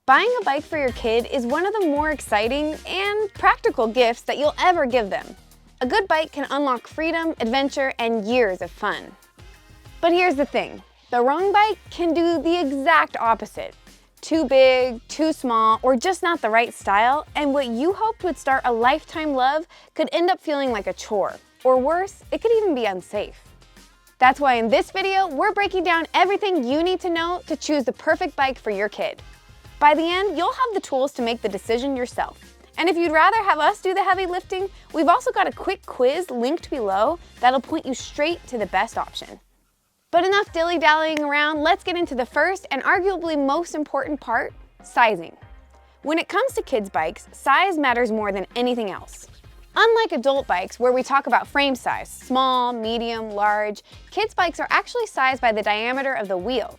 Buying a bike for your kid is one of the more exciting and practical gifts that you'll ever give them. A good bike can unlock freedom, adventure, and years of fun. But here's the thing, the wrong bike can do the exact opposite. Too big, too small, or just not the right style, and what you hoped would start a lifetime love could end up feeling like a chore. Or worse, it could even be unsafe. That's why in this video, we're breaking down everything you need to know to choose the perfect bike for your kid. By the end, you'll have the tools to make the decision yourself. And if you'd rather have us do the heavy lifting, we've also got a quick quiz linked below that'll point you straight to the best option. But enough dilly-dallying around, let's get into the first and arguably most important part, sizing. When it comes to kids' bikes, size matters more than anything else. Unlike adult bikes, where we talk about frame size, small, medium, large, kids' bikes are actually sized by the diameter of the wheel.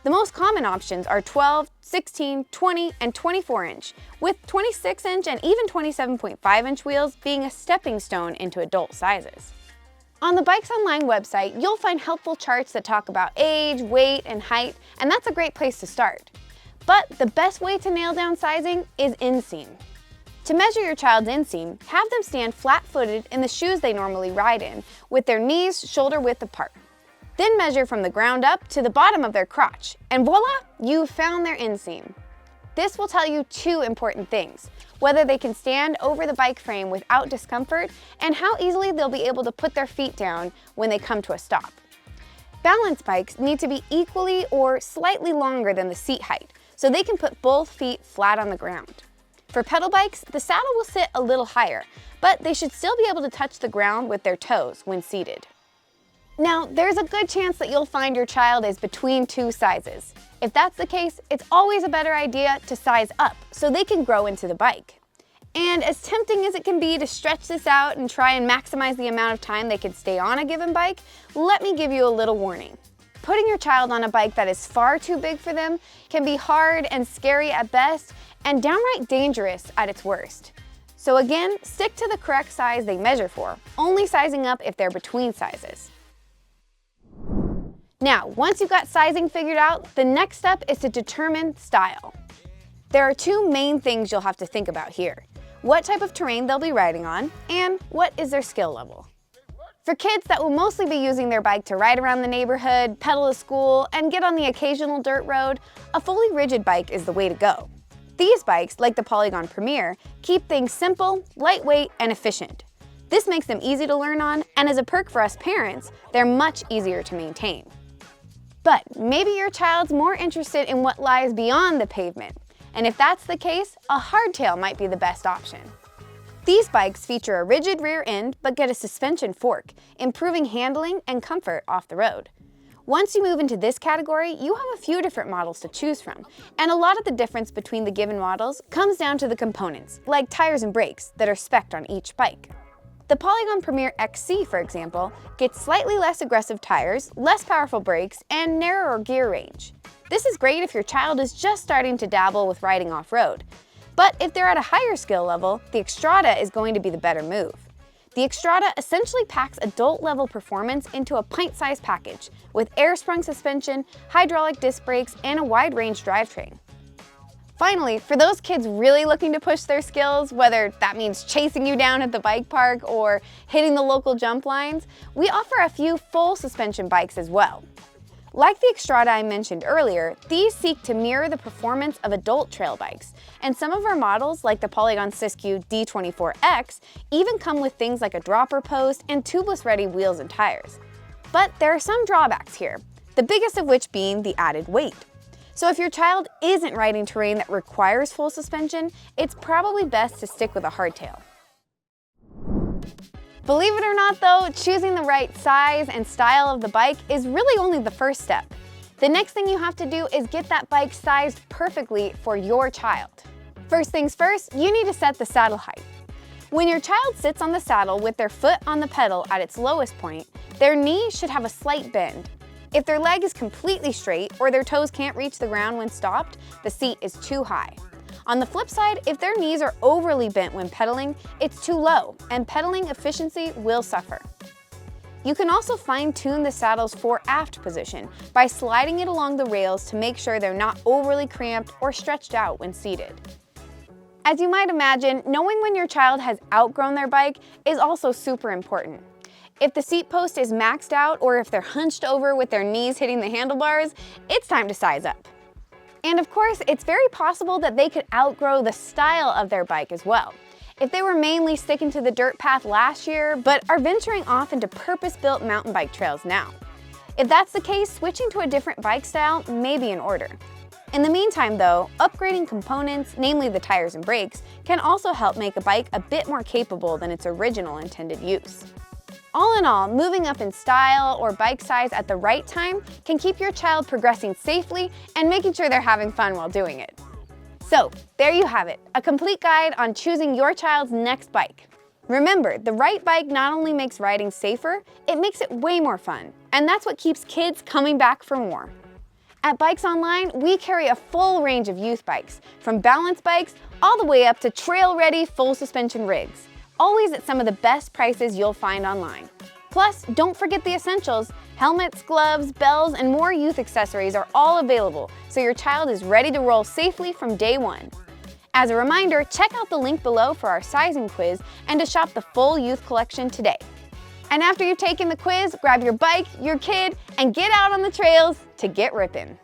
The most common options are 12, 16, 20, and 24-inch, with 26-inch and even 27.5-inch wheels being a stepping stone into adult sizes. On the BikesOnline website, you'll find helpful charts that talk about age, weight, and height, and that's a great place to start. But the best way to nail down sizing is inseam. To measure your child's inseam, have them stand flat-footed in the shoes they normally ride in, with their knees shoulder-width apart. Then measure from the ground up to the bottom of their crotch, and voila, you've found their inseam. This will tell you two important things: whether they can stand over the bike frame without discomfort, and how easily they'll be able to put their feet down when they come to a stop. Balance bikes need to be equally or slightly longer than the seat height, so they can put both feet flat on the ground. For pedal bikes, the saddle will sit a little higher, but they should still be able to touch the ground with their toes when seated. Now, there's a good chance that you'll find your child is between two sizes. If that's the case, it's always a better idea to size up so they can grow into the bike. And as tempting as it can be to stretch this out and try and maximize the amount of time they can stay on a given bike, let me give you a little warning. Putting your child on a bike that is far too big for them can be hard and scary at best and downright dangerous at its worst. So again, stick to the correct size they measure for, only sizing up if they're between sizes. Now, once you've got sizing figured out, the next step is to determine style. There are two main things you'll have to think about here: what type of terrain they'll be riding on, and what is their skill level. For kids that will mostly be using their bike to ride around the neighborhood, pedal to school, and get on the occasional dirt road, a fully rigid bike is the way to go. These bikes, like the Polygon Premier, keep things simple, lightweight, and efficient. This makes them easy to learn on, and as a perk for us parents, they're much easier to maintain. But maybe your child's more interested in what lies beyond the pavement, and if that's the case, a hardtail might be the best option. These bikes feature a rigid rear end but get a suspension fork, improving handling and comfort off the road. Once you move into this category, you have a few different models to choose from, and a lot of the difference between the given models comes down to the components, like tires and brakes, that are spec'd on each bike. The Polygon Premier XC, for example, gets slightly less aggressive tires, less powerful brakes, and narrower gear range. This is great if your child is just starting to dabble with riding off-road. But if they're at a higher skill level, the Xstrata is going to be the better move. The Xstrata essentially packs adult-level performance into a pint-sized package, with air-sprung suspension, hydraulic disc brakes, and a wide-range drivetrain. Finally, for those kids really looking to push their skills, whether that means chasing you down at the bike park or hitting the local jump lines, we offer a few full suspension bikes as well. Like the Xstrata I mentioned earlier, these seek to mirror the performance of adult trail bikes, and some of our models, like the Polygon Siskiyou D24X, even come with things like a dropper post and tubeless-ready wheels and tires. But there are some drawbacks here, the biggest of which being the added weight. So if your child isn't riding terrain that requires full suspension, it's probably best to stick with a hardtail. Believe it or not though, choosing the right size and style of the bike is really only the first step. The next thing you have to do is get that bike sized perfectly for your child. First things first, you need to set the saddle height. When your child sits on the saddle with their foot on the pedal at its lowest point, their knee should have a slight bend. If their leg is completely straight or their toes can't reach the ground when stopped, the seat is too high. On the flip side, if their knees are overly bent when pedaling, it's too low, and pedaling efficiency will suffer. You can also fine-tune the saddle's fore-aft position by sliding it along the rails to make sure they're not overly cramped or stretched out when seated. As you might imagine, knowing when your child has outgrown their bike is also super important. If the seat post is maxed out or if they're hunched over with their knees hitting the handlebars, it's time to size up. And of course, it's very possible that they could outgrow the style of their bike as well. If they were mainly sticking to the dirt path last year, but are venturing off into purpose-built mountain bike trails now. If that's the case, switching to a different bike style may be in order. In the meantime though, upgrading components, namely the tires and brakes, can also help make a bike a bit more capable than its original intended use. All in all, moving up in style or bike size at the right time can keep your child progressing safely and making sure they're having fun while doing it. So, there you have it, a complete guide on choosing your child's next bike. Remember, the right bike not only makes riding safer, it makes it way more fun. And that's what keeps kids coming back for more. At BikesOnline, we carry a full range of youth bikes, from balance bikes all the way up to trail-ready full suspension rigs, always at some of the best prices you'll find online. Plus, don't forget the essentials. Helmets, gloves, bells, and more youth accessories are all available, so your child is ready to roll safely from day one. As a reminder, check out the link below for our sizing quiz and to shop the full youth collection today. And after you've taken the quiz, grab your bike, your kid, and get out on the trails to get ripping.